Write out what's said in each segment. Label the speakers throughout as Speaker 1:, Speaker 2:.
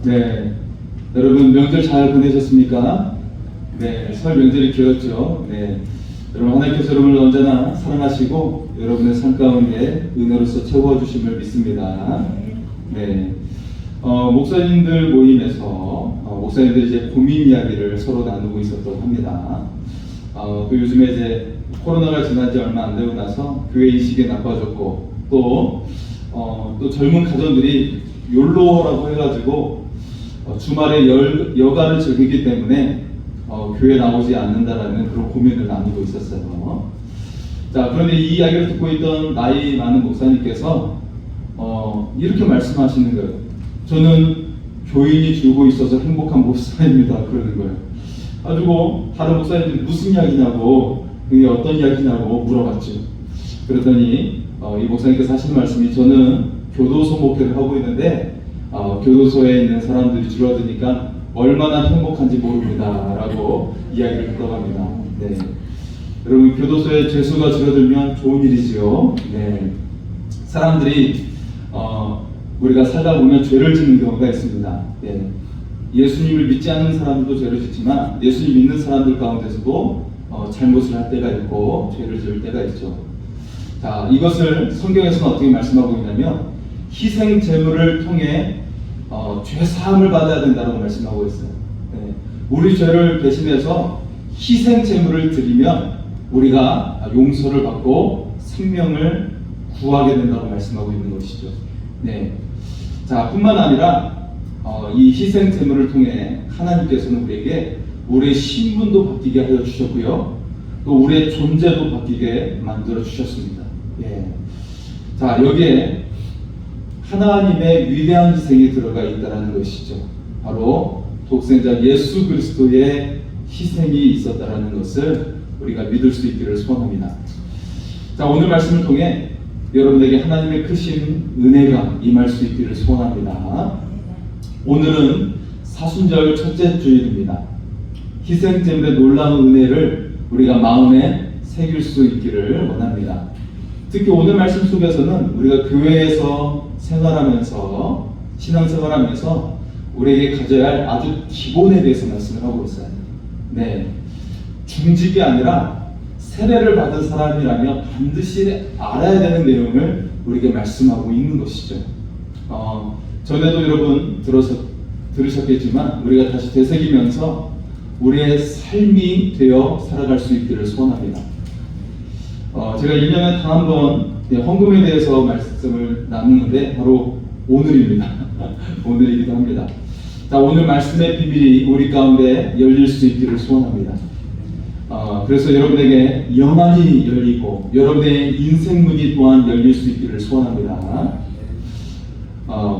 Speaker 1: 네, 여러분 명절 잘 보내셨습니까? 네, 설 명절이 길었죠. 네, 여러분 하나님께서 여러분을 언제나 사랑하시고 여러분의 삶 가운데 은혜로서 채워주심을 믿습니다. 네, 목사님들 모임에서 목사님들 이제 고민 이야기를 서로 나누고 있었다고 합니다. 그 요즘에 이제 코로나가 지난 지 얼마 안 되고 나서 교회 인식이 나빠졌고 또 젊은 가정들이 욜로라고 해가지고 주말에 여가를 즐기기 때문에 교회 나오지 않는다라는 그런 고민을 나누고 있었어요. 자, 그런데 이 이야기를 듣고 있던 나이 많은 목사님께서 이렇게 말씀하시는 거예요. 저는 교인이 줄고 있어서 행복한 목사입니다. 그러는 거예요. 가지고 다른 목사님들이 무슨 이야기냐고, 그게 어떤 이야기냐고 물어봤죠. 그랬더니 이 목사님께서 하시는 말씀이, 저는 교도소 목회를 하고 있는데 교도소에 있는 사람들이 줄어드니까 얼마나 행복한지 모릅니다 라고 이야기를 했다고 합니다. 네. 여러분, 교도소에 죄수가 줄어들면 좋은 일이지요. 네. 사람들이 우리가 살다 보면 죄를 짓는 경우가 있습니다. 네. 예수님을 믿지 않는 사람들도 죄를 짓지만 예수님 믿는 사람들 가운데서도 잘못을 할 때가 있고 죄를 지을 때가 있죠. 자, 이것을 성경에서는 어떻게 말씀하고 있냐면 희생 제물을 통해 죄 사함을 받아야 된다고 말씀하고 있어요. 네. 우리 죄를 대신해서 희생 제물을 드리면 우리가 용서를 받고 생명을 구하게 된다고 말씀하고 있는 것이죠. 네. 자, 뿐만 아니라 이 희생 제물을 통해 하나님께서는 우리에게 우리의 신분도 바뀌게 하여 주셨고요, 또 우리의 존재도 바뀌게 만들어 주셨습니다. 예. 자, 여기에 하나님의 위대한 희생이 들어가 있다는 것이죠. 바로 독생자 예수 그리스도의 희생이 있었다는 것을 우리가 믿을 수 있기를 소원합니다. 자, 오늘 말씀을 통해 여러분에게 하나님의 크신 은혜가 임할 수 있기를 소원합니다. 오늘은 사순절 첫째 주일입니다. 희생제물의 놀라운 은혜를 우리가 마음에 새길 수 있기를 원합니다. 특히 오늘 말씀 속에서는 우리가 교회에서 생활하면서 신앙생활하면서 우리에게 가져야 할 아주 기본에 대해서 말씀을 하고 있어요. 네, 중직이 아니라 세례를 받은 사람이라면 반드시 알아야 되는 내용을 우리에게 말씀하고 있는 것이죠. 전에도 여러분 들으셨겠지만 우리가 다시 되새기면서 우리의 삶이 되어 살아갈 수 있기를 소원합니다. 제가 1년에 단 한 번 헌금에 대해서 말씀을 나누는데 바로 오늘입니다. 오늘이기도 합니다. 자, 오늘 말씀의 비밀이 우리 가운데 열릴 수 있기를 소원합니다. 그래서 여러분에게 영안이 열리고 여러분의 인생문이 또한 열릴 수 있기를 소원합니다.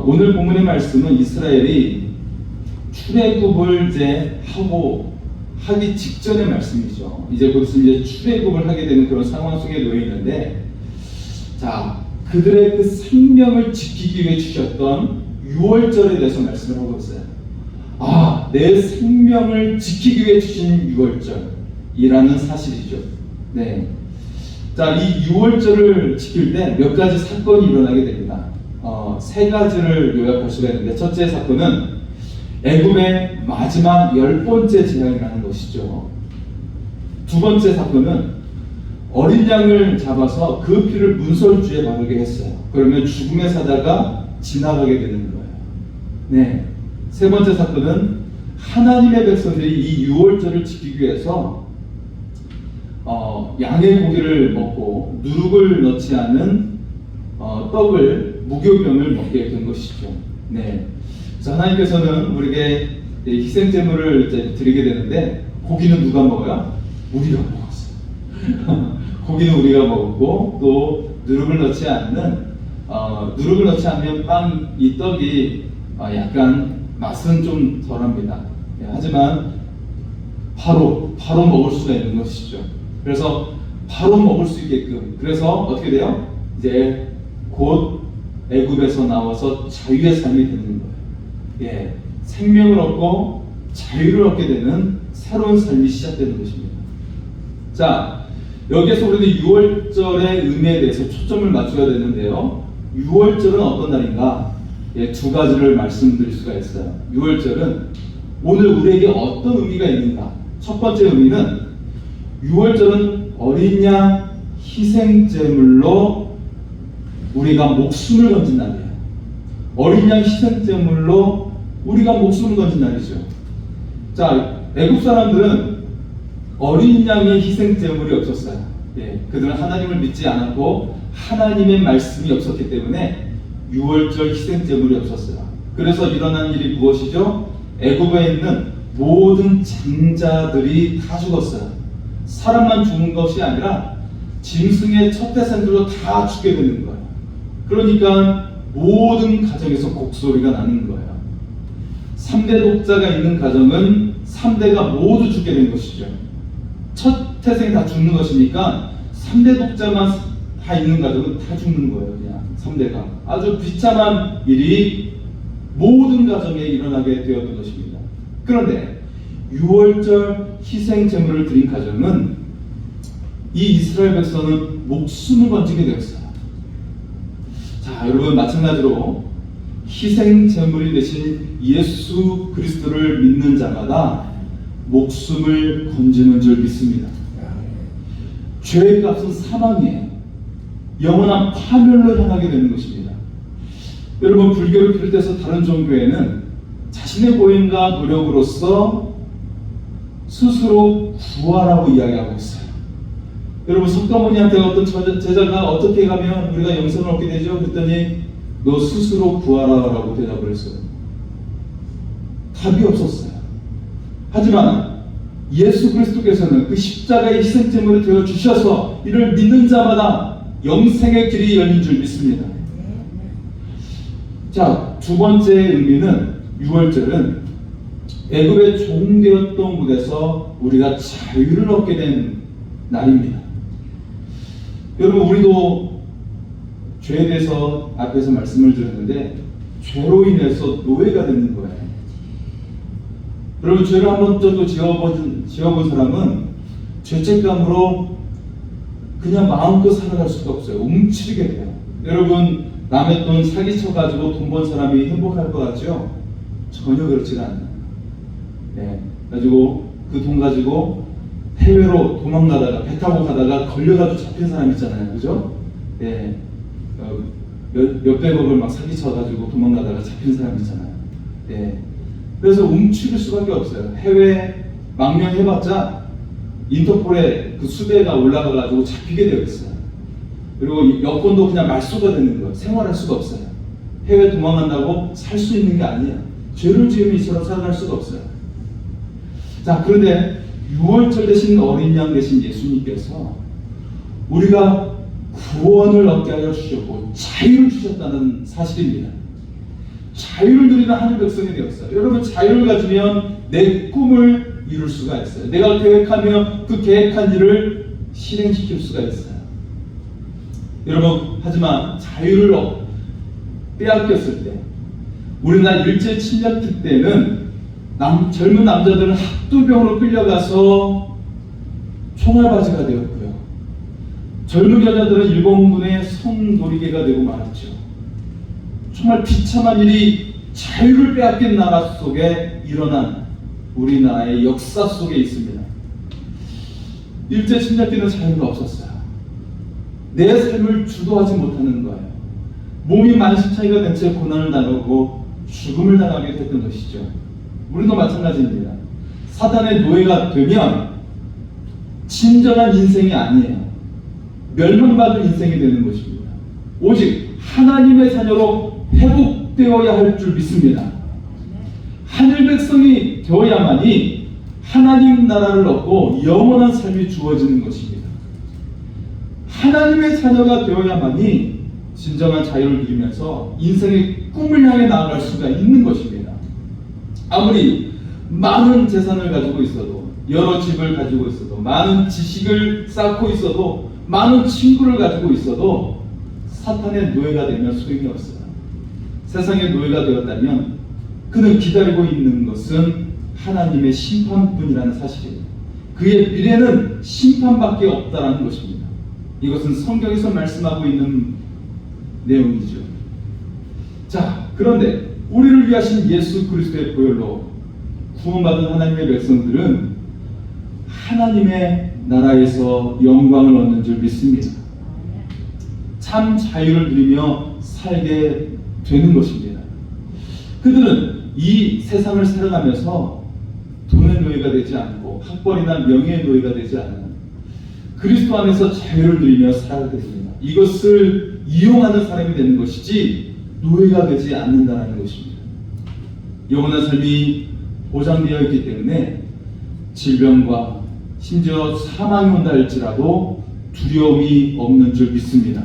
Speaker 1: 오늘 본문의 말씀은 이스라엘이 출애굽을 이제 하기 직전의 말씀이죠. 이제 곧 이제 출애굽을 하게 되는 그런 상황 속에 놓여 있는데, 자, 그들의 그 생명을 지키기 위해 주셨던 유월절에 대해서 말씀을 하고 있어요. 내 생명을 지키기 위해 주신 유월절이라는 사실이죠. 네. 자, 이 유월절을 지킬 때 몇 가지 사건이 일어나게 됩니다. 세 가지를 요약할 수가 있는데, 첫째 사건은 애굽의 마지막 10번째 재앙이라는 것이죠. 두 번째 사건은 어린 양을 잡아서 그 피를 문설주에 바르게 했어요. 그러면 죽음의 사자가 지나가게 되는 거예요. 네. 세 번째 사건은 하나님의 백성들이 이 유월절을 지키기 위해서 양의 고기를 먹고 누룩을 넣지 않는 떡을, 무교병을 먹게 된 것이죠. 네. 그래서 하나님께서는 우리에게 희생제물을 이제 드리게 되는데, 고기는 누가 먹어요? 우리가 먹었어요. 고기는 우리가 먹었고, 또 누룩을 넣지 않는 누룩을 넣지 않으면 이 떡이 약간 맛은 좀 덜합니다. 하지만 바로 먹을 수가 있는 것이죠. 그래서 바로 먹을 수 있게끔, 그래서 어떻게 돼요? 이제 곧 애굽에서 나와서 자유의 삶이 되는 거예요. 예, 생명을 얻고 자유를 얻게 되는 새로운 삶이 시작되는 것입니다. 자, 여기에서 우리는 6월절의 의미에 대해서 초점을 맞춰야 되는데요. 6월절은 어떤 날인가? 두 가지를 말씀드릴 수가 있어요. 유월절은 오늘 우리에게 어떤 의미가 있는가? 첫 번째 의미는 유월절은 어린 양 희생제물로 우리가 목숨을 건진 날이에요. 어린 양 희생제물로 우리가 목숨을 건진 날이죠. 자, 애국 사람들은 어린 양의 희생제물이 없었어요. 그들은 하나님을 믿지 않았고 하나님의 말씀이 없었기 때문에 유월절 희생제물이 없었어요. 그래서 일어난 일이 무엇이죠? 애굽에 있는 모든 장자들이 다 죽었어요. 사람만 죽은 것이 아니라 짐승의 첫 태생들도 다 죽게 되는 거예요. 그러니까 모든 가정에서 곡소리가 나는 거예요. 3대 독자가 있는 가정은 3대가 모두 죽게 된 것이죠. 첫 태생이 다 죽는 것이니까 3대 독자만 다 있는 가정은 다 죽는 거예요. 그냥 3대가. 아주 비참한 일이 모든 가정에 일어나게 되었던 것입니다. 그런데 6월절 희생 제물을 드린 가정은 이 이스라엘 백성은 목숨을 건지게 되었어요. 자, 여러분, 마찬가지로 희생 제물이 되신 예수 그리스도를 믿는 자마다 목숨을 건지는 줄 믿습니다. 죄의 값은 사망이에요. 영원한 파멸로 향하게 되는 것입니다. 여러분, 불교를 비롯해서 다른 종교에는 자신의 고행과 노력으로서 스스로 구하라고 이야기하고 있어요. 여러분, 석가모니한테 어떤 제자가 어떻게 가면 우리가 영생을 얻게 되죠? 그랬더니 너 스스로 구하라라고 대답을 했어요. 답이 없었어요. 하지만 예수 그리스도께서는 그 십자가의 희생제물이 되어 주셔서 이를 믿는 자마다 영생의 길이 열린 줄 믿습니다. 자, 두 번째 의미는 유월절은 애굽의 종되었던 곳에서 우리가 자유를 얻게 된 날입니다. 여러분, 우리도 죄에 대해서 앞에서 말씀을 드렸는데 죄로 인해서 노예가 되는 거예요. 여러분, 죄를 한 번 정도 지어본 사람은 죄책감으로 그냥 마음껏 살아갈 수가 없어요. 움츠리게 돼요. 여러분, 남의 돈 사기쳐가지고 돈 번 사람이 행복할 것 같죠? 전혀 그렇지가 않아요. 가지고 그 돈 가지고 해외로 도망가다가 배 타고 가다가 걸려가지고 잡힌 사람 있잖아요. 그죠? 몇백억을 막 사기쳐가지고 도망가다가 잡힌 사람 있잖아요. 그래서 움츠릴 수밖에 없어요. 해외 망명해봤자 인터폴에 그 수배가 올라가가지고 잡히게 되어 있어요. 그리고 여권도 그냥 말소가 되는 거예요. 생활할 수가 없어요. 해외 도망간다고 살 수 있는 게 아니에요. 죄를 지으면 이처럼 살아갈 수가 없어요. 자, 그런데 6월절 대신 어린 양 대신 예수님께서 우리가 구원을 얻게 하여 주셨고 자유를 주셨다는 사실입니다. 자유를 누리는 하늘 백성이 되었어요. 여러분, 자유를 가지면 내 꿈을 이룰 수가 있어요. 내가 계획하며 그 계획한 일을 실행시킬 수가 있어요. 여러분, 하지만 자유를 빼앗겼을 때, 우리나라 일제 침략 때는 젊은 남자들은 학도병으로 끌려가서 총알바지가 되었고요. 젊은 여자들은 일본군의 성놀이개가 되고 말았죠. 정말 비참한 일이 자유를 빼앗긴 나라 속에 일어난 우리나라의 역사 속에 있습니다. 일제 침략 때는 자유가 없었어요. 내 삶을 주도하지 못하는 거예요. 몸이 만신창이가 된 채 고난을 당하고 죽음을 당하게 됐던 것이죠. 우리도 마찬가지입니다. 사단의 노예가 되면 진정한 인생이 아니에요. 멸망받을 인생이 되는 것입니다. 오직 하나님의 자녀로 회복되어야 할 줄 믿습니다. 하늘 백성이 되어야만이 하나님 나라를 얻고 영원한 삶이 주어지는 것입니다. 하나님의 자녀가 되어야만이 진정한 자유를 누리면서 인생의 꿈을 향해 나아갈 수가 있는 것입니다. 아무리 많은 재산을 가지고 있어도, 여러 집을 가지고 있어도, 많은 지식을 쌓고 있어도, 많은 친구를 가지고 있어도 사탄의 노예가 되면 소용이 없어요. 세상의 노예가 되었다면 그는 기다리고 있는 것은 하나님의 심판뿐이라는 사실입니다. 그의 미래는 심판밖에 없다는 것입니다. 이것은 성경에서 말씀하고 있는 내용이죠. 자, 그런데 우리를 위하신 예수 그리스도의 보혈로 구원받은 하나님의 백성들은 하나님의 나라에서 영광을 얻는 줄 믿습니다. 참 자유를 누리며 살게 되는 것입니다. 그들은 이 세상을 살아가면서 돈의 노예가 되지 않고 학벌이나 명예의 노예가 되지 않는 그리스도 안에서 자유를 누리며 살아가게 됩니다. 이것을 이용하는 사람이 되는 것이지 노예가 되지 않는다는 것입니다. 영원한 삶이 보장되어 있기 때문에 질병과 심지어 사망이 온다 할지라도 두려움이 없는 줄 믿습니다.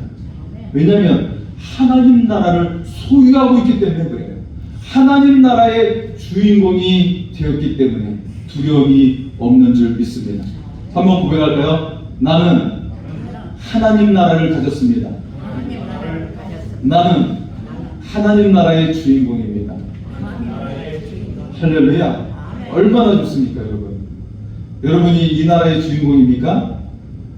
Speaker 1: 왜냐하면 하나님 나라를 소유하고 있기 때문에 그래요. 하나님 나라의 주인공이 되었기 때문에 두려움이 없는 줄 믿습니다. 한번 고백할까요? 나는 하나님 나라를 가졌습니다. 나는 하나님 나라의 주인공입니다. 할렐루야. 얼마나 좋습니까, 여러분? 여러분이 이 나라의 주인공입니까?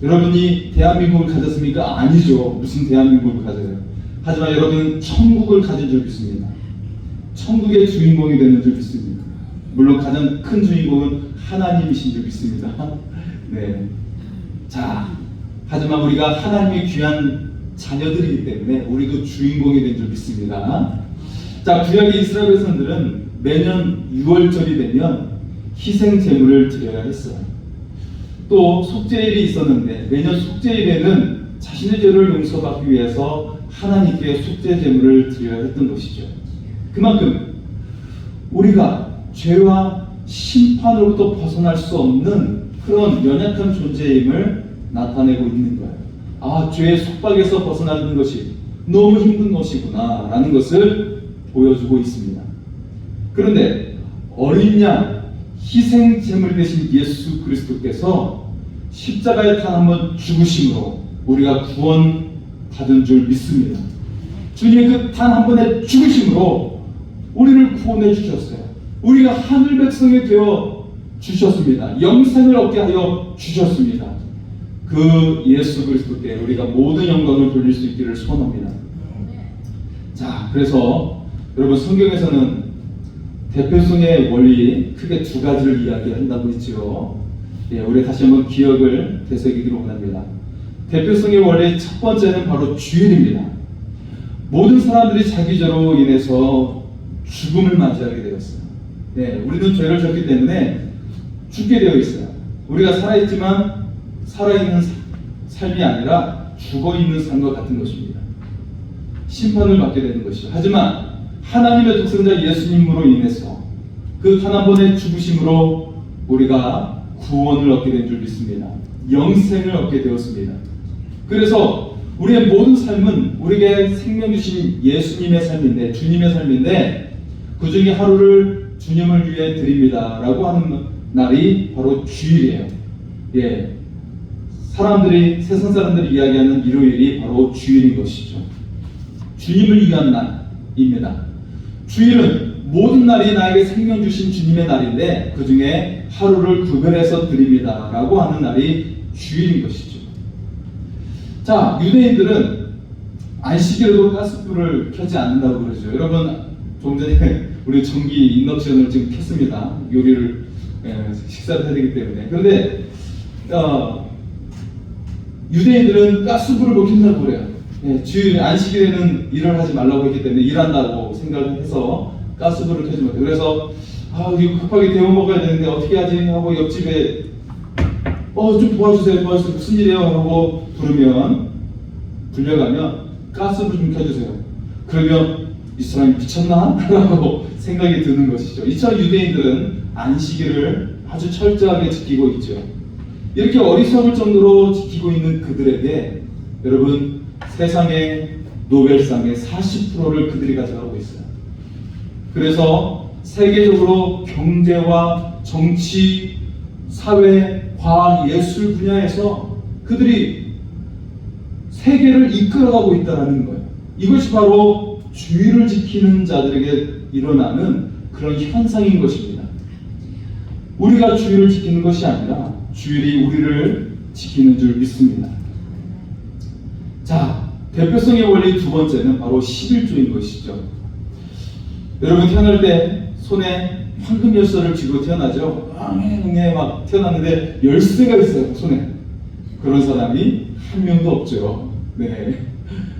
Speaker 1: 여러분이 대한민국을 가졌습니까? 아니죠. 무슨 대한민국을 가져요? 하지만 여러분은 천국을 가진 줄 믿습니다. 천국의 주인공이 되는 줄 믿습니다. 물론 가장 큰 주인공은 하나님이신 줄 믿습니다. 네. 자, 하지만 우리가 하나님의 귀한 자녀들이기 때문에 우리도 주인공이 된 줄 믿습니다. 자, 구약의 이스라엘 백성들은 매년 6월절이 되면 희생 제물을 드려야 했어요. 또 속죄일이 있었는데 매년 속죄일에는 자신의 죄를 용서받기 위해서 하나님께 속죄 제물을 드려야 했던 것이죠. 그만큼 우리가 죄와 심판으로부터 벗어날 수 없는 그런 연약한 존재임을 나타내고 있는 거예요. 아, 죄의 속박에서 벗어나는 것이 너무 힘든 것이구나 라는 것을 보여주고 있습니다. 그런데 어린 양 희생 제물 되신 예수 그리스도께서 십자가에 단 한 번 죽으심으로 우리가 구원 받은 줄 믿습니다. 주님의 그 단 한 번의 죽으심으로 우리를 구원해 주셨어요. 우리가 하늘 백성이 되어 주셨습니다. 영생을 얻게 하여 주셨습니다. 그 예수 그리스도께 우리가 모든 영광을 돌릴 수 있기를 소원합니다. 자, 그래서 여러분 성경에서는 대표성의 원리 크게 두 가지를 이야기한다고 했죠. 예, 우리 다시 한번 기억을 되새기기를 원합니다. 대표성의 원리 첫 번째는 바로 주일입니다. 모든 사람들이 자기 죄로 인해서 죽음을 맞이하게 되었어요. 예, 우리는 죄를 졌기 때문에 죽게 되어 있어요. 우리가 살아있지만 살아있는 삶이 아니라 죽어있는 삶과 같은 것입니다. 심판을 받게 되는 것이죠. 하지만 하나님의 독생자 예수님으로 인해서 그 단 한 번의 죽으심으로 우리가 구원을 얻게 된 줄 믿습니다. 영생을 얻게 되었습니다. 그래서 우리의 모든 삶은 우리에게 생명 주신 예수님의 삶인데, 주님의 삶인데 그 중에 하루를 주님을 위해 드립니다 라고 하는 날이 바로 주일이에요. 예, 사람들이, 세상 사람들이 이야기하는 일요일이 바로 주일인 것이죠. 주님을 위한 날입니다. 주일은 모든 날이 나에게 생명 주신 주님의 날인데 그 중에 하루를 구별해서 드립니다 라고 하는 날이 주일인 것이죠. 자, 유대인들은 안식일에도 가스불을 켜지 않는다고 그러죠. 여러분, 조금 전에 우리 전기 인덕션을 지금 켰습니다. 요리를 식사를 해야 되기 때문에. 그런데 유대인들은 가스불을 못 켠다고 그래요. 예, 주일 안식일에는 일을 하지 말라고 했기 때문에 일한다고 생각을 해서 가스불을 켜지 못해요. 그래서 이거 급하게 데워 먹어야 되는데 어떻게 하지 하고 옆집에 좀 도와주세요 무슨 일이에요 하고 불려가면 가스불 좀 켜주세요. 그러면 이 사람이 미쳤나? 라고 생각이 드는 것이죠. 이처럼 유대인들은 안식일을 아주 철저하게 지키고 있죠. 이렇게 어리석을 정도로 지키고 있는 그들에게 여러분, 세상의 노벨상의 40%를 그들이 가져가고 있어요. 그래서 세계적으로 경제와 정치, 사회, 과학, 예술 분야에서 그들이 세계를 이끌어가고 있다는 거예요. 이것이 바로 주의를 지키는 자들에게 일어나는 그런 현상인 것입니다. 우리가 주의를 지키는 것이 아니라 주일이 우리를 지키는 줄 믿습니다. 자, 대표성의 원리 두 번째는 바로 11조인 것이죠. 여러분 태어날 때 손에 황금 열쇠를 쥐고 태어나죠. 응애 막 태어났는데 열쇠가 있어요 손에. 그런 사람이 한 명도 없죠. 네.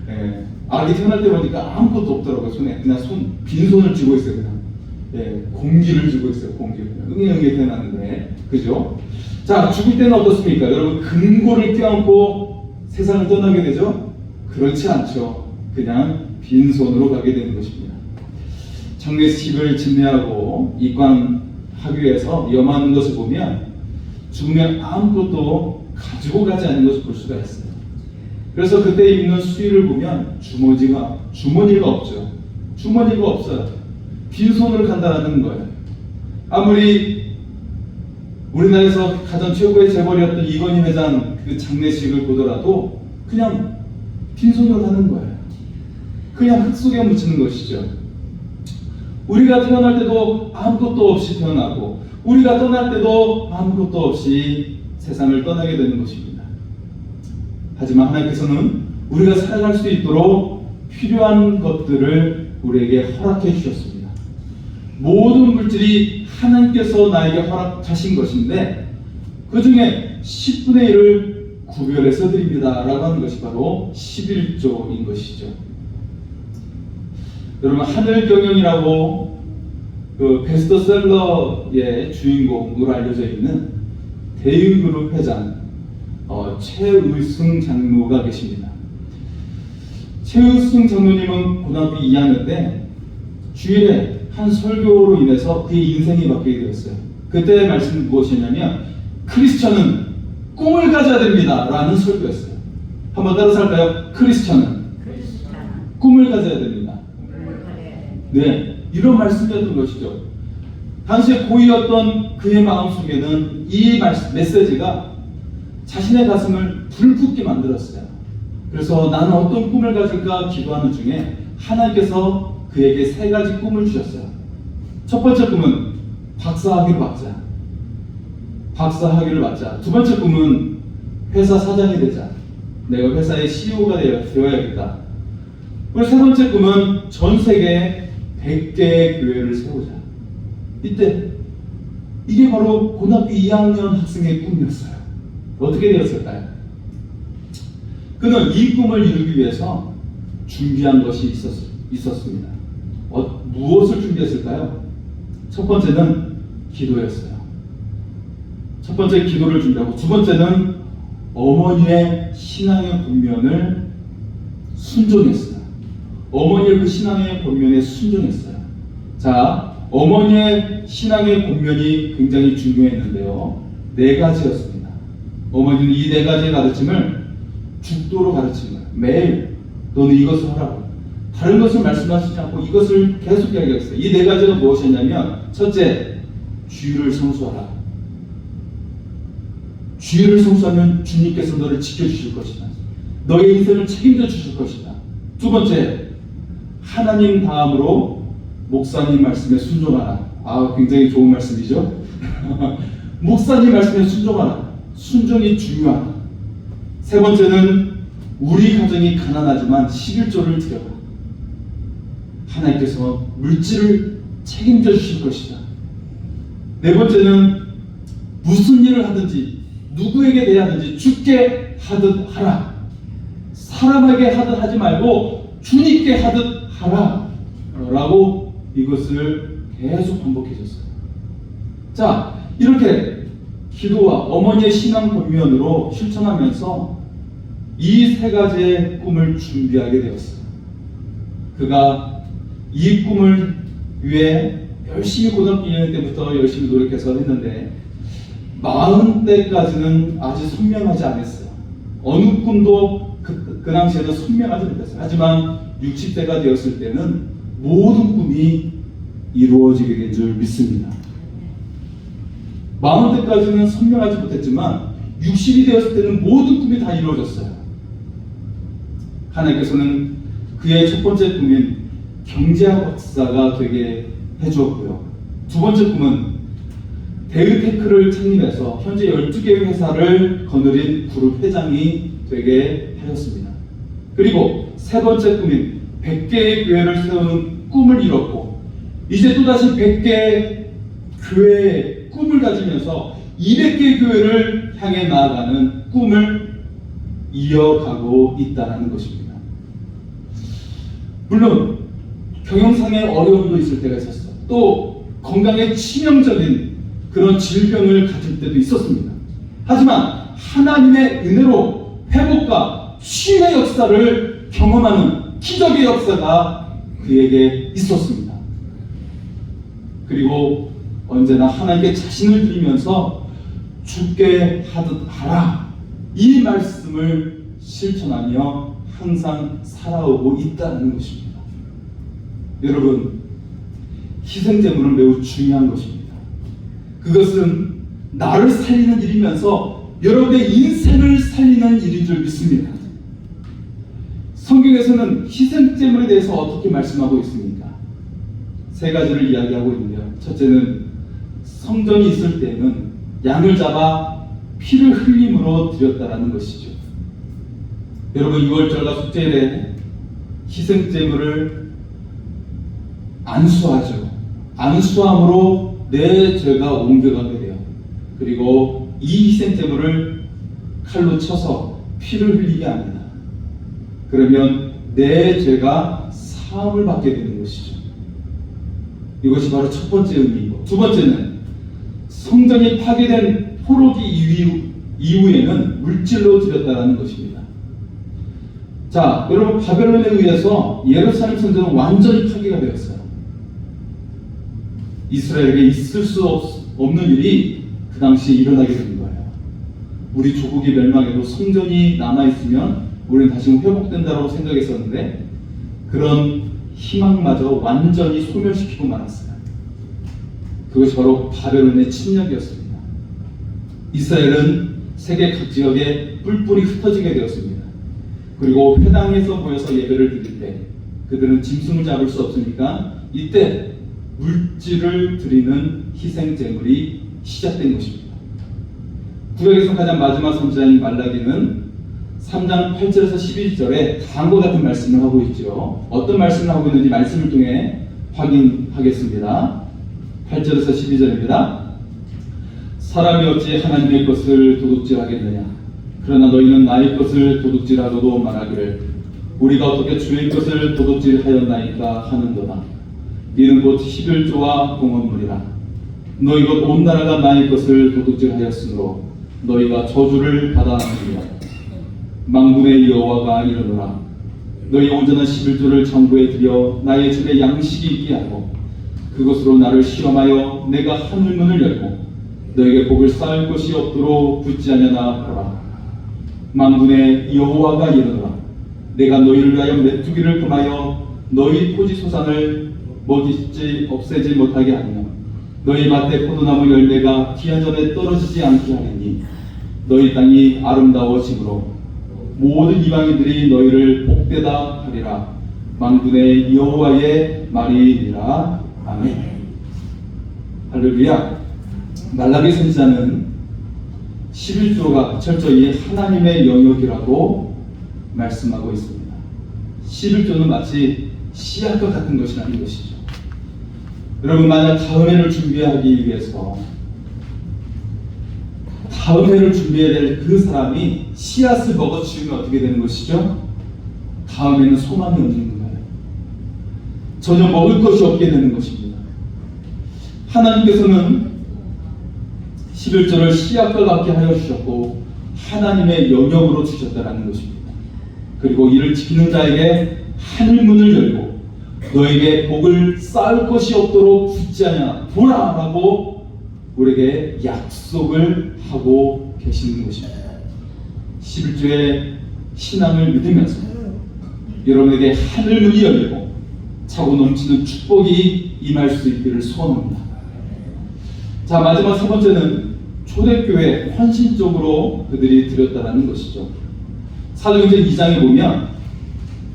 Speaker 1: 네. 아기 태어날 때 보니까 아무것도 없더라고요 손에. 그냥 빈손을 쥐고 있어요 그냥. 네. 공기를 쥐고 있어요 공기. 응애 태어났는데 그죠? 자, 죽을 때는 어떻습니까? 여러분 금고를 껴안고 세상을 떠나게 되죠? 그렇지 않죠. 그냥 빈손으로 가게 되는 것입니다. 장례식을 진례하고 입관하기위해서 염하는 것을 보면 죽으면 아무것도 가지고 가지 않는 것을 볼 수가 있어요. 그래서 그때 입는 수의를 보면 주머니가 없죠. 주머니가 없어요. 빈손으로 간다는 거예요. 아무리 우리나라에서 가장 최고의 재벌이었던 이건희 회장 그 장례식을 보더라도 그냥 빈손으로 가는 거예요. 그냥 흙 속에 묻히는 것이죠. 우리가 태어날 때도 아무것도 없이 태어나고 우리가 떠날 때도 아무것도 없이 세상을 떠나게 되는 것입니다. 하지만 하나님께서는 우리가 살아갈 수 있도록 필요한 것들을 우리에게 허락해 주셨습니다. 모든 물질이 하나님께서 나에게 허락하신 것인데 그 중에 10분의 1을 구별해서 드립니다 라고 하는 것이 바로 11조인 것이죠. 여러분 하늘경영이라고 그 베스트셀러의 주인공으로 알려져 있는 대윤그룹 회장 최의승 장로가 계십니다. 최의승 장로님은 고등학교 2학년 때 주일에 한 설교로 인해서 그의 인생이 바뀌게 되었어요. 그때 말씀은 무엇이냐면 크리스천은 꿈을 가져야 됩니다 라는 설교였어요. 한번 따라서 할까요? 크리스천은 꿈을 가져야 됩니다. 네, 이런 말씀이었던 것이죠. 당시에 고이였던 그의 마음속에는 이 메시지가 자신의 가슴을 불붙게 만들었어요. 그래서 나는 어떤 꿈을 가질까 기도하는 중에 하나님께서 그에게 3가지 꿈을 주셨어요. 첫 번째 꿈은 박사학위를 받자. 두 번째 꿈은 회사 사장이 되자. 내가 회사의 CEO가 되어야겠다. 그리고 세 번째 꿈은 전 세계에 100개의 교회를 세우자. 이게 바로 고등학교 2학년 학생의 꿈이었어요. 어떻게 되었을까요? 그는 이 꿈을 이루기 위해서 준비한 것이 있었습니다. 무엇을 준비했을까요? 첫 번째는 기도였어요. 첫 번째 기도를 준비하고 두 번째는 어머니의 신앙의 본면을 순종했어요. 어머니의 그 신앙의 본면에 순종했어요. 자, 어머니의 신앙의 본면이 굉장히 중요했는데요. 4가지였습니다. 어머니는 이 4가지의 가르침을 죽도록 가르친 거예요. 매일 너는 이것을 하라고. 다른 것을 말씀하시지 않고 이것을 계속 이야기했어요. 이 4가지가 무엇이냐면 첫째, 주의를 성수하라. 주의를 성수하면 주님께서 너를 지켜주실 것이다. 너의 인생을 책임져 주실 것이다. 두 번째, 하나님 다음으로 목사님 말씀에 순종하라. 굉장히 좋은 말씀이죠. 목사님 말씀에 순종하라. 순종이 중요하다. 세 번째는 우리 가정이 가난하지만 11조를 드려라. 하나님께서 물질을 책임져 주실 것이다. 네 번째는 무슨 일을 하든지 누구에게 대하든지 주께 하듯 하라. 사람에게 하듯 하지 말고 주님께 하듯 하라 라고 이것을 계속 반복해 줬어요. 자, 이렇게 기도와 어머니의 신앙 본면으로 실천하면서 이 3가지의 꿈을 준비하게 되었어요. 그가 이 꿈을 위해 열심히 고등학교 2학년 때부터 열심히 노력해서 했는데 40대까지는 아직 선명하지 않았어요. 어느 꿈도 그 당시에는 선명하지 못했어요. 하지만 60대가 되었을 때는 모든 꿈이 이루어지게 된 줄 믿습니다. 40대까지는 선명하지 못했지만 60이 되었을 때는 모든 꿈이 다 이루어졌어요. 하나님께서는 그의 첫 번째 꿈인 경제학 박사가 되게 해주었고요. 두 번째 꿈은 데이테크를 창립해서 현재 12개의 회사를 거느린 그룹 회장이 되게 하였습니다. 그리고 세 번째 꿈인 100개의 교회를 세우는 꿈을 이뤘고 이제 또다시 100개의 교회의 꿈을 가지면서 200개의 교회를 향해 나아가는 꿈을 이어가고 있다는 것입니다. 물론 경영상의 어려움도 있을 때가 있었어. 또 건강에 치명적인 그런 질병을 가질 때도 있었습니다. 하지만 하나님의 은혜로 회복과 치유의 역사를 경험하는 기적의 역사가 그에게 있었습니다. 그리고 언제나 하나님께 자신을 드리면서 죽게 하듯 하라, 이 말씀을 실천하며 항상 살아오고 있다는 것입니다. 여러분, 희생제물은 매우 중요한 것입니다. 그것은 나를 살리는 일이면서 여러분의 인생을 살리는 일인 줄 믿습니다. 성경에서는 희생제물에 대해서 어떻게 말씀하고 있습니까? 세 가지를 이야기하고 있는데요. 첫째는 성전이 있을 때에는 양을 잡아 피를 흘림으로 드렸다라는 것이죠. 여러분, 유월절과 속죄일에 희생제물을 안수하죠. 안수함으로 내 죄가 옮겨가게 돼요. 그리고 이 희생제물을 칼로 쳐서 피를 흘리게 합니다. 그러면 내 죄가 사함을 받게 되는 것이죠. 이것이 바로 첫 번째 의미이고, 두 번째는 성전이 파괴된 포로기 이후에는 물질로 드렸다라는 것입니다. 자, 여러분, 바벨론에 의해서 예루살렘 성전은 완전히 파괴가 되었어요. 이스라엘에게 있을 수 없는 일이 그 당시에 일어나게 된 거예요. 우리 조국이 멸망해도 성전이 남아있으면 우리는 다시 회복된다고 생각했었는데 그런 희망마저 완전히 소멸시키고 말았어요. 그것이 바로 바벨론의 침략이었습니다. 이스라엘은 세계 각 지역에 뿔뿔이 흩어지게 되었습니다. 그리고 회당에서 모여서 예배를 드릴 때 그들은 짐승을 잡을 수 없으니까 이때 물질을 드리는 희생제물이 시작된 것입니다. 구약에서 가장 마지막 선지자인 말라기는 3장 8절에서 12절에 다음과 같은 말씀을 하고 있죠. 어떤 말씀을 하고 있는지 말씀을 통해 확인하겠습니다. 8절에서 12절입니다. 사람이 어찌 하나님의 것을 도둑질하겠느냐? 그러나 너희는 나의 것을 도둑질하고도 말하기를 우리가 어떻게 주의 것을 도둑질하였나이까 하는도다. 이는 곧 11조와 공헌물이라. 너희 곧 온 나라가 나의 것을 도둑질하였으므로 너희가 저주를 받아하느니라. 만군의 여호와가 이르노라. 너희 온전한 11조를 정부에 들여 나의 집에 양식이 있게 하고 그것으로 나를 시험하여 내가 하늘문을 열고 너에게 복을 쌓을 것이 없도록 붙지 않으나 보라. 만군의 여호와가 이르노라. 내가 너희를 위하여 메뚜기를 금하여 너희 토지 소산을 먹이지 없애지 못하게 하며 너희 밭에 포도나무 열매가 기한 전에 떨어지지 않게 하리니 너희 땅이 아름다워지므로 모든 이방인들이 너희를 복되다 하리라. 만군의 여호와의 말이니라. 아멘. 할렐루야. 말라기 선지자는 11조가 철저히 하나님의 영역이라고 말씀하고 있습니다. 11조는 마치 씨앗과 같은 것이라는 것이죠. 여러분, 만약 다음 해를 준비하기 위해서 다음 해를 준비해야 될 그 사람이 씨앗을 먹어치우면 어떻게 되는 것이죠? 다음에는 소망이 없는 거예요. 전혀 먹을 것이 없게 되는 것입니다. 하나님께서는 11조를 씨앗과 같게 하여 주셨고 하나님의 영역으로 주셨다는 것입니다. 그리고 이를 지키는 자에게 하늘문을 열고 너에게 복을 쌓을 것이 없도록 붙지 않냐 보라 라고 우리에게 약속을 하고 계시는 것입니다. 11조의 신앙을 믿으면서 여러분에게 하늘문이 열리고 차고 넘치는 축복이 임할 수 있기를 소원합니다. 자, 마지막 세 번째는 초대교회 헌신적으로 그들이 드렸다는 것이죠. 사도행전 2장에 보면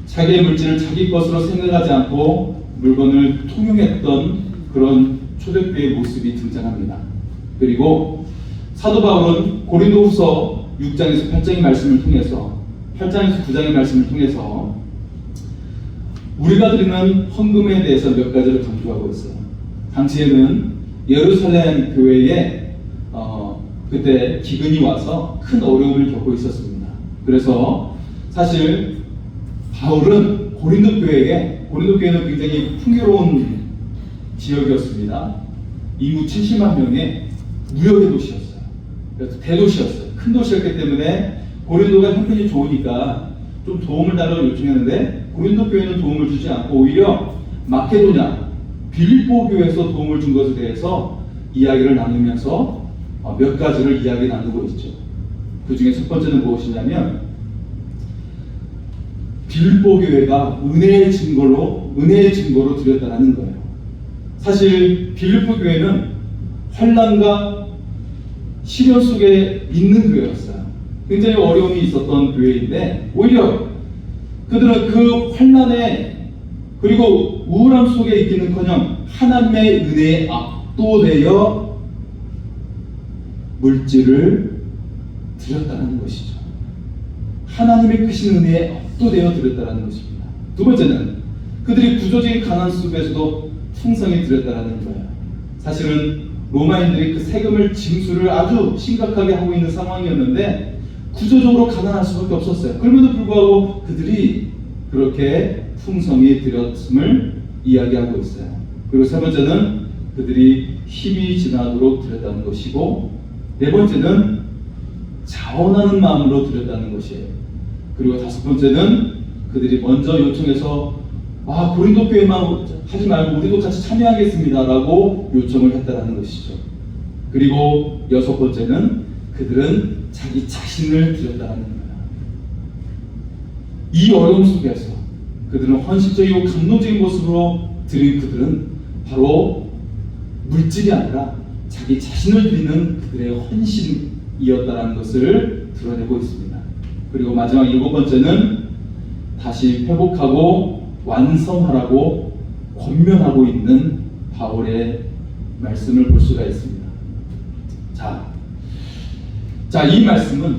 Speaker 1: 자기의 물질을 자기 것으로 생각하지 않고 물건을 통용했던 그런 초대교회의 모습이 등장합니다. 그리고 사도 바울은 고린도후서 6장에서 8장의 말씀을 통해서 8장에서 9장의 말씀을 통해서 우리가 드리는 헌금에 대해서 몇 가지를 강조하고 있어요. 당시에는 예루살렘 교회에 그때 기근이 와서 큰 어려움을 겪고 있었습니다. 그래서 사실 바울은 고린도 교회는 굉장히 풍요로운 지역이었습니다. 인구 70만 명의 무역의 도시였어요. 그래서 대도시였어요. 큰 도시였기 때문에 고린도가 형편이 좋으니까 좀 도움을 달라고 요청했는데 고린도 교회는 도움을 주지 않고 오히려 마케도냐, 빌립보 교회에서 도움을 준 것에 대해서 이야기를 나누면서 몇 가지를 이야기 나누고 있죠. 그 중에 첫 번째는 무엇이냐면 빌립보 교회가 은혜의 증거로 드렸다는 거예요. 사실 빌립보 교회는 환난과 시련 속에 있는 교회였어요. 굉장히 어려움이 있었던 교회인데 오히려 그들은 그 환난에 그리고 우울함 속에 있기는커녕 하나님의 은혜에 압도되어 물질을 드렸다는 것이죠. 하나님의 크신 은혜에 압도되어 드렸다는 것입니다. 두 번째는 그들이 구조적인 가난 속에서도 풍성히 드렸다는 거예요. 사실은 로마인들이 그 세금을 징수를 아주 심각하게 하고 있는 상황이었는데 구조적으로 가난할 수밖에 없었어요. 그럼에도 불구하고 그들이 그렇게 풍성히 드렸음을 이야기하고 있어요. 그리고 세 번째는 그들이 힘이 지나도록 드렸다는 것이고, 네 번째는 자원하는 마음으로 드렸다는 것이에요. 그리고 다섯 번째는 그들이 먼저 요청해서 고린도 교회만 하지 말고 우리도 같이 참여하겠습니다 라고 요청을 했다는 것이죠. 그리고 여섯 번째는 그들은 자기 자신을 드렸다는 거예요. 이 어려움 속에서 그들은 헌신적이고 감동적인 모습으로 드린 그들은 바로 물질이 아니라 자기 자신을 드리는 그들의 헌신이었다는 것을 드러내고 있습니다. 그리고 마지막 일곱 번째는 다시 회복하고 완성하라고 권면하고 있는 바울의 말씀을 볼 수가 있습니다. 자, 이 말씀은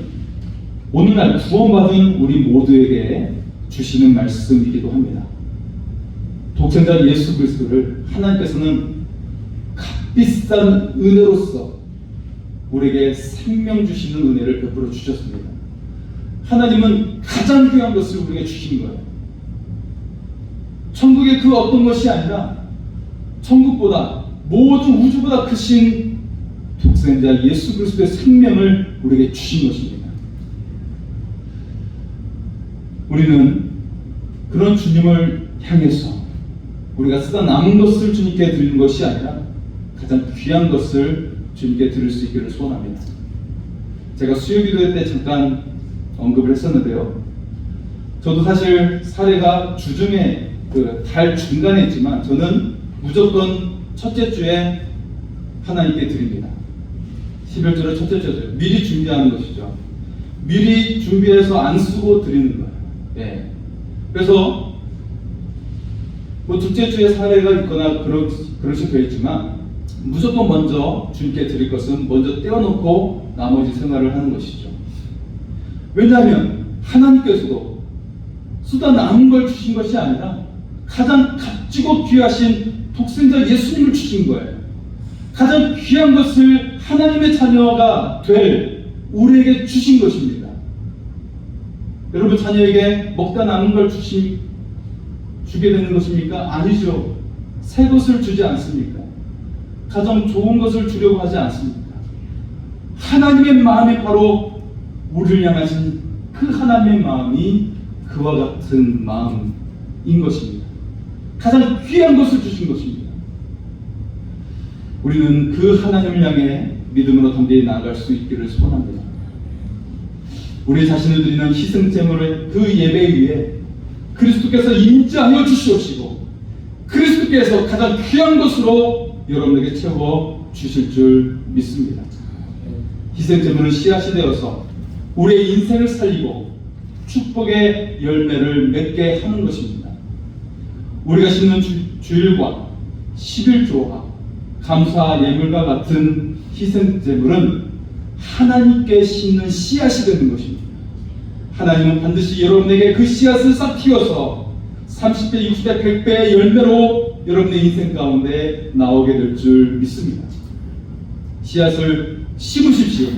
Speaker 1: 오늘날 구원받은 우리 모두에게 주시는 말씀이기도 합니다. 독생자 예수 그리스도를 하나님께서는 값비싼 은혜로서 우리에게 생명 주시는 은혜를 베풀어 주셨습니다. 하나님은 가장 귀한 것을 우리에게 주신 거예요. 천국의 그 어떤 것이 아니라 천국보다 모든 우주보다 크신 독생자 예수 그리스도의 생명을 우리에게 주신 것입니다. 우리는 그런 주님을 향해서 우리가 쓰다 남은 것을 주님께 드리는 것이 아니라 가장 귀한 것을 주님께 드릴 수 있기를 소원합니다. 제가 수요기도 때 잠깐 언급을 했었는데요. 저도 사실 사례가 주중에 달 중간에 있지만 저는 무조건 첫째 주에 하나님께 드립니다. 11절의 첫째 주죠. 미리 준비하는 것이죠. 미리 준비해서 안 쓰고 드리는 거예요. 네. 그래서 둘째 주에 사례가 있거나 그러실 수 있지만 무조건 먼저 주님께 드릴 것은 먼저 떼어놓고 나머지 생활을 하는 것이죠. 왜냐하면 하나님께서도 쓰다 남은 걸 주신 것이 아니라 가장 값지고 귀하신 독생자 예수님을 주신 거예요. 가장 귀한 것을 하나님의 자녀가 될 우리에게 주신 것입니다. 여러분 자녀에게 먹다 남은 걸 주게 되는 것입니까? 아니죠. 새 것을 주지 않습니까? 가장 좋은 것을 주려고 하지 않습니까? 하나님의 마음이 바로 우리를 향하신 그 하나님의 마음이 그와 같은 마음인 것입니다. 가장 귀한 것을 주신 것입니다. 우리는 그 하나님을 향해 믿음으로 담대히 나아갈 수 있기를 소원합니다. 우리 자신을 드리는 희생제물의 그 예배 위에 그리스도께서 임재하여 주시옵시고 그리스도께서 가장 귀한 것으로 여러분에게 채워 주실 줄 믿습니다. 희생제물은 씨앗이 되어서 우리의 인생을 살리고 축복의 열매를 맺게 하는 것입니다. 우리가 심는 주일과 11조와 감사 예물과 같은 희생제물은 하나님께 심는 씨앗이 되는 것입니다. 하나님은 반드시 여러분에게 그 씨앗을 싹 틔워서 30배, 60배, 100배의 열매로 여러분의 인생 가운데 나오게 될 줄 믿습니다. 씨앗을 심으십시오.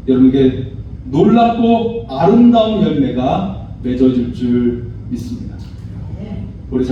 Speaker 1: 여러분에게 놀랍고 아름다운 열매가 맺어질 줄 믿습니다. 우리